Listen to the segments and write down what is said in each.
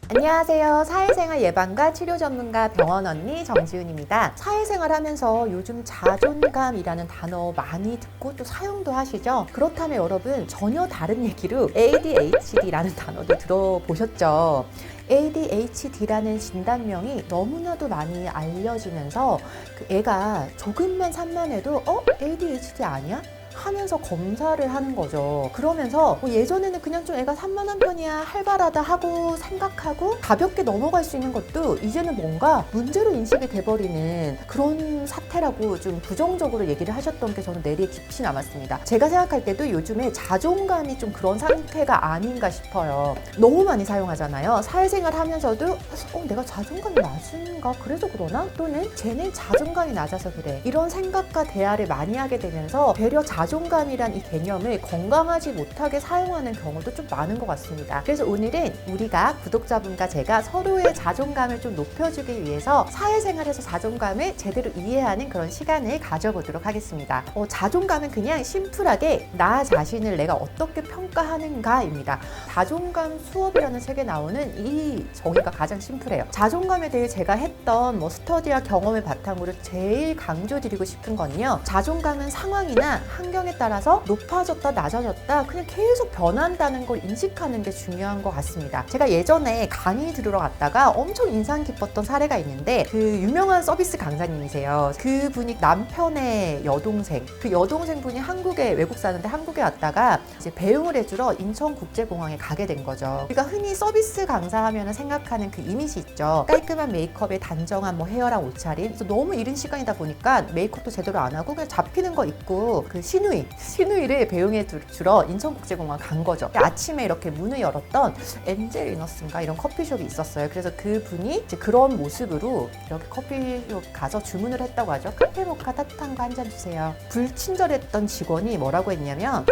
안녕하세요. 사회생활 예방과 치료 전문가 병원 언니 정지훈입니다. 사회생활 하면서 요즘 자존감이라는 단어 많이 듣고 또 사용도 하시죠? 그렇다면 여러분 전혀 다른 얘기로 ADHD라는 단어도 들어보셨죠? ADHD라는 진단명이 너무나도 많이 알려지면서 그 애가 조금만 산만해도 ADHD 아니야? 하면서 검사를 하는 거죠. 그러면서 예전에는 그냥 좀 애가 산만한 편이야, 활발하다 하고 생각하고 가볍게 넘어갈 수 있는 것도 이제는 뭔가 문제로 인식이 돼버리는 그런 사태라고 좀 부정적으로 얘기를 하셨던 게 저는 뇌리에 깊이 남았습니다. 제가 생각할 때도 요즘에 자존감이 좀 그런 상태가 아닌가 싶어요. 너무 많이 사용하잖아요. 사회생활 하면서도 내가 자존감이 낮은가? 그래서 그러나? 또는 쟤는 자존감이 낮아서 그래. 이런 생각과 대화를 많이 하게 되면서 되려 자존감이란 이 개념을 건강하지 못하게 사용하는 경우도 좀 많은 것 같습니다. 그래서 오늘은 우리가 구독자분과 제가 서로의 자존감을 좀 높여주기 위해서 사회생활에서 자존감을 제대로 이해하는 그런 시간을 가져보도록 하겠습니다. 자존감은 그냥 심플하게 나 자신을 내가 어떻게 평가하는가입니다. 자존감 수업이라는 책에 나오는 이 정의가 가장 심플해요. 자존감에 대해 제가 했던 스터디와 경험을 바탕으로 제일 강조드리고 싶은 건요. 자존감은 상황이나 환경에 따라서 높아졌다 낮아졌다 그냥 계속 변한다는 걸 인식하는 게 중요한 것 같습니다. 제가 예전에 강의 들으러 갔다가 엄청 인상 깊었던 사례가 있는데 그 유명한 서비스 강사님이세요. 그분이 남편의 여동생, 그 여동생 분이 한국에 외국 사는데 한국에 왔다가 이제 배웅을 해주러 인천국제공항에 가게 된 거죠. 우리가 흔히 서비스 강사하면 생각하는 그 이미지 있죠. 깔끔한 메이크업에 단정한 헤어랑 옷차림. 그래서 너무 이른 시간이다 보니까 메이크업도 제대로 안 하고 그냥 잡히는 거 입고 그 시누이를 배웅해 주러 인천국제공항 간 거죠. 아침에 이렇게 문을 열었던 엔젤 이너스인가 이런 커피숍이 있었어요. 그래서 그분이 이제 그런 모습으로 이렇게 커피숍 가서 주문을 했다고 하죠. 카페 모카 따뜻한 거 한 잔 주세요. 불친절했던 직원이 뭐라고 했냐면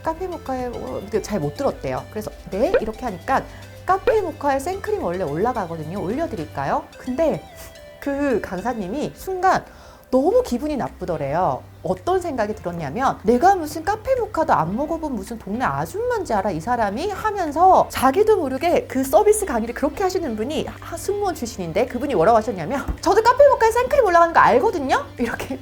카페 모카에 잘 못 들었대요. 그래서 네? 이렇게 하니까 카페 모카에 생크림 원래 올라가거든요. 올려드릴까요? 근데 그 강사님이 순간 너무 기분이 나쁘더래요. 어떤 생각이 들었냐면 내가 무슨 카페 모카도 안 먹어본 무슨 동네 아줌마인지 알아 이 사람이 하면서 자기도 모르게 그 서비스 강의를 그렇게 하시는 분이 승무원 출신인데 그분이 뭐라고 하셨냐면 저도 카페 모카에 생크림 올라가는 거 알거든요? 이렇게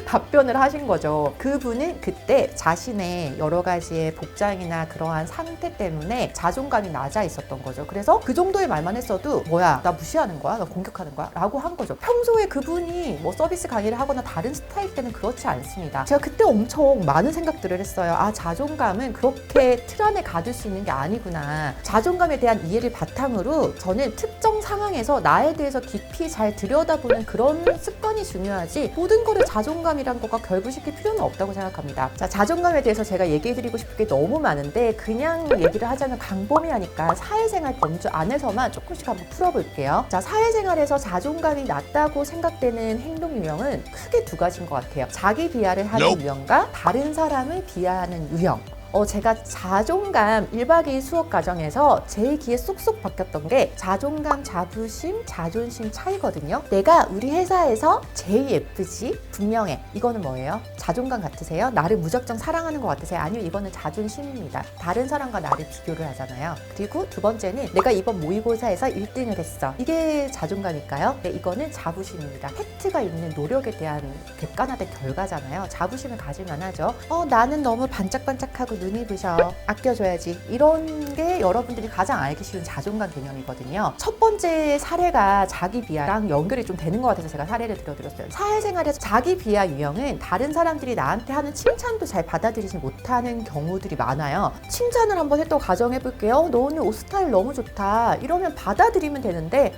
답변을 하신 거죠. 그분은 그때 자신의 여러 가지의 복장이나 그러한 상태 때문에 자존감이 낮아 있었던 거죠. 그래서 그 정도의 말만 했어도 뭐야 나 무시하는 거야? 나 공격하는 거야? 라고 한 거죠. 평소에 그분이 서비스 강의를 하거나 다른 스타일 때는 그렇지 않습니다. 제가 그때 엄청 많은 생각들을 했어요. 자존감은 그렇게 틀 안에 가둘 수 있는 게 아니구나. 자존감에 대한 이해를 바탕으로 저는 특정 상황에서 나에 대해서 깊이 잘 들여다보는 그런 습관이 중요하지 모든 거를 자존감이란 거가 결부시킬 필요는 없다고 생각합니다. 자, 자존감에 대해서 제가 얘기해드리고 싶은 게 너무 많은데 그냥 얘기를 하자면 광범위하니까 사회생활 범주 안에서만 조금씩 한번 풀어볼게요. 자, 사회생활에서 자존감이 낮다고 생각되는 행동 유형은 크게 두 가지인 것 같아요. 자기 비하를 하는 유형과 다른 사람을 비하하는 유형. 제가 자존감 1박 2일 수업 과정에서 제 귀에 쏙쏙 박혔던 게 자존감, 자부심, 자존심 차이거든요. 내가 우리 회사에서 제일 예쁘지? 분명해. 이거는 뭐예요? 자존감 같으세요? 나를 무작정 사랑하는 것 같으세요? 아니요, 이거는 자존심입니다. 다른 사람과 나를 비교를 하잖아요. 그리고 두 번째는 내가 이번 모의고사에서 1등을 했어. 이게 자존감일까요? 네, 이거는 자부심입니다. 팩트가 있는 노력에 대한 객관화된 결과잖아요. 자부심을 가질만 하죠. 나는 너무 반짝반짝하고 눈이 부셔. 아껴줘야지. 이런 게 여러분들이 가장 알기 쉬운 자존감 개념이거든요. 첫 번째 사례가 자기 비하랑 연결이 좀 되는 것 같아서 제가 사례를 들어드렸어요. 사회생활에서 자기 비하 유형은 다른 사람들이 나한테 하는 칭찬도 잘 받아들이지 못하는 경우들이 많아요. 칭찬을 한번 했다고 가정해볼게요. 너 오늘 옷 스타일 너무 좋다. 이러면 받아들이면 되는데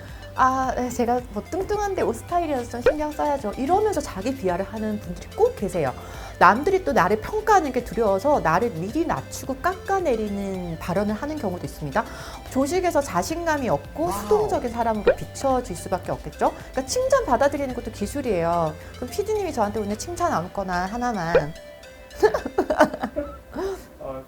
제가 뚱뚱한데 옷 스타일이라서 좀 신경 써야죠. 이러면서 자기 비하를 하는 분들이 꼭 계세요. 남들이 또 나를 평가하는 게 두려워서 나를 미리 낮추고 깎아내리는 발언을 하는 경우도 있습니다. 조직에서 자신감이 없고 수동적인 사람으로 비춰질 수밖에 없겠죠. 그러니까 칭찬 받아들이는 것도 기술이에요. 그럼 PD님이 저한테 오늘 칭찬 아무거나 하나만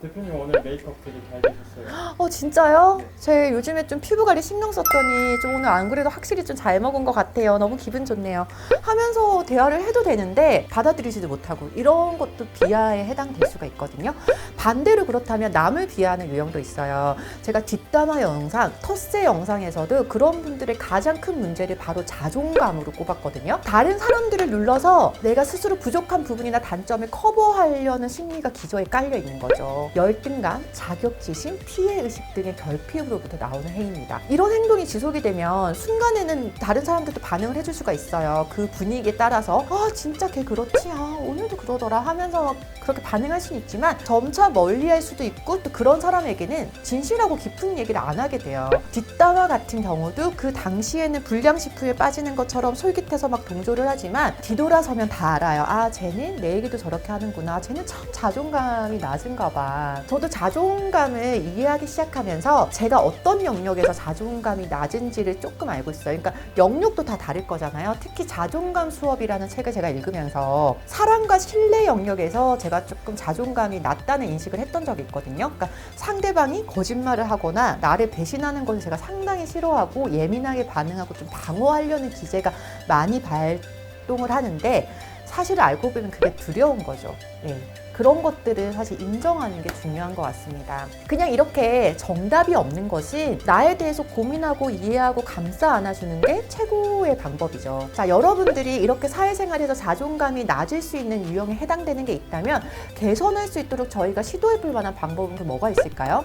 대표님 오늘 메이크업 되게 잘 되셨어요. 진짜요? 네. 제 요즘에 좀 피부 관리 신경 썼더니 좀 오늘 안 그래도 확실히 좀 잘 먹은 것 같아요. 너무 기분 좋네요. 하면서 대화를 해도 되는데 받아들이지도 못하고 이런 것도 비하에 해당될 수가 있거든요. 반대로 그렇다면 남을 비하하는 유형도 있어요. 제가 뒷담화 영상, 텃세 영상에서도 그런 분들의 가장 큰 문제를 바로 자존감으로 꼽았거든요. 다른 사람들을 눌러서 내가 스스로 부족한 부분이나 단점을 커버하려는 심리가 기저에 깔려 있는 거죠. 열등감, 자격지심, 피해의식 등의 결핍으로부터 나오는 행위입니다. 이런 행동이 지속이 되면 순간에는 다른 사람들도 반응을 해줄 수가 있어요. 그 분위기에 따라서 진짜 걔 그렇지, 오늘도 그러더라 하면서 그렇게 반응할 수는 있지만 점차 멀리할 수도 있고 또 그런 사람에게는 진실하고 깊은 얘기를 안 하게 돼요. 뒷담화 같은 경우도 그 당시에는 불량식품에 빠지는 것처럼 솔깃해서 막 동조를 하지만 뒤돌아서면 다 알아요. 쟤는 내 얘기도 저렇게 하는구나. 쟤는 참 자존감이 낮은가 봐. 저도 자존감을 이해하기 시작하면서 제가 어떤 영역에서 자존감이 낮은지를 조금 알고 있어요. 그러니까 영역도 다 다를 거잖아요. 특히 자존감 수업이라는 책을 제가 읽으면서 사랑과 신뢰 영역에서 제가 조금 자존감이 낮다는 인식을 했던 적이 있거든요. 그러니까 상대방이 거짓말을 하거나 나를 배신하는 것을 제가 상당히 싫어하고 예민하게 반응하고 좀 방어하려는 기제가 많이 발동을 하는데 사실 알고 보면 그게 두려운 거죠. 네. 그런 것들을 사실 인정하는 게 중요한 것 같습니다. 그냥 이렇게 정답이 없는 것이 나에 대해서 고민하고 이해하고 감싸 안아주는 게 최고의 방법이죠. 자, 여러분들이 이렇게 사회생활에서 자존감이 낮을 수 있는 유형에 해당되는 게 있다면 개선할 수 있도록 저희가 시도해 볼 만한 방법은 뭐가 있을까요?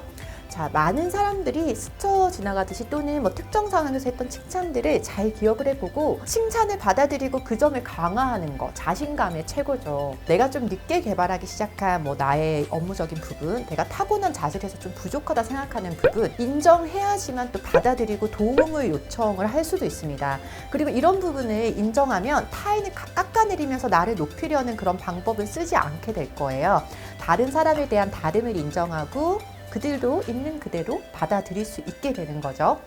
자, 많은 사람들이 스쳐 지나가듯이 또는 특정 상황에서 했던 칭찬들을 잘 기억을 해보고 칭찬을 받아들이고 그 점을 강화하는 거, 자신감의 최고죠. 내가 좀 늦게 개발하기 시작한 나의 업무적인 부분, 내가 타고난 자질에서 좀 부족하다 생각하는 부분 인정해야지만 또 받아들이고 도움을 요청을 할 수도 있습니다. 그리고 이런 부분을 인정하면 타인을 깎아내리면서 나를 높이려는 그런 방법을 쓰지 않게 될 거예요. 다른 사람에 대한 다름을 인정하고 그들도 있는 그대로 받아들일 수 있게 되는 거죠.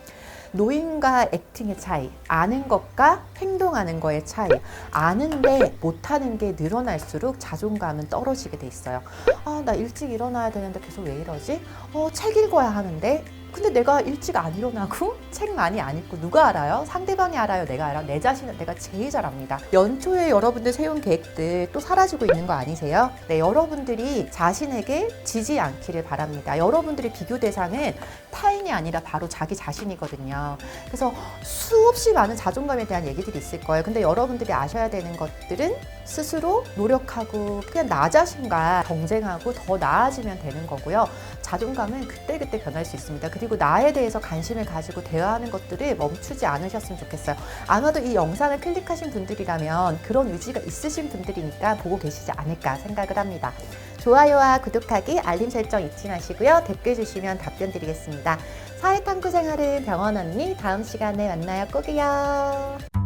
노인과 액팅의 차이, 아는 것과 행동하는 거의 차이. 아는데 못하는 게 늘어날수록 자존감은 떨어지게 돼 있어요. 나 일찍 일어나야 되는데 계속 왜 이러지? 책 읽어야 하는데 근데 내가 일찍 안 일어나고 책 많이 안 읽고 누가 알아요? 상대방이 알아요? 내가 알아요? 내 자신은 내가 제일 잘 압니다. 연초에 여러분들 세운 계획들 또 사라지고 있는 거 아니세요? 네, 여러분들이 자신에게 지지 않기를 바랍니다. 여러분들의 비교 대상은 타인이 아니라 바로 자기 자신이거든요. 그래서 수없이 많은 자존감에 대한 얘기들이 있을 거예요. 근데 여러분들이 아셔야 되는 것들은 스스로 노력하고 그냥 나 자신과 경쟁하고 더 나아지면 되는 거고요. 자존감은 그때그때 변할 수 있습니다. 그리고 나에 대해서 관심을 가지고 대화하는 것들을 멈추지 않으셨으면 좋겠어요. 아마도 이 영상을 클릭하신 분들이라면 그런 의지가 있으신 분들이니까 보고 계시지 않을까 생각을 합니다. 좋아요와 구독하기, 알림 설정 잊지 마시고요. 댓글 주시면 답변 드리겠습니다. 사회탐구 생활은 병원 언니, 다음 시간에 만나요. 꼭이요.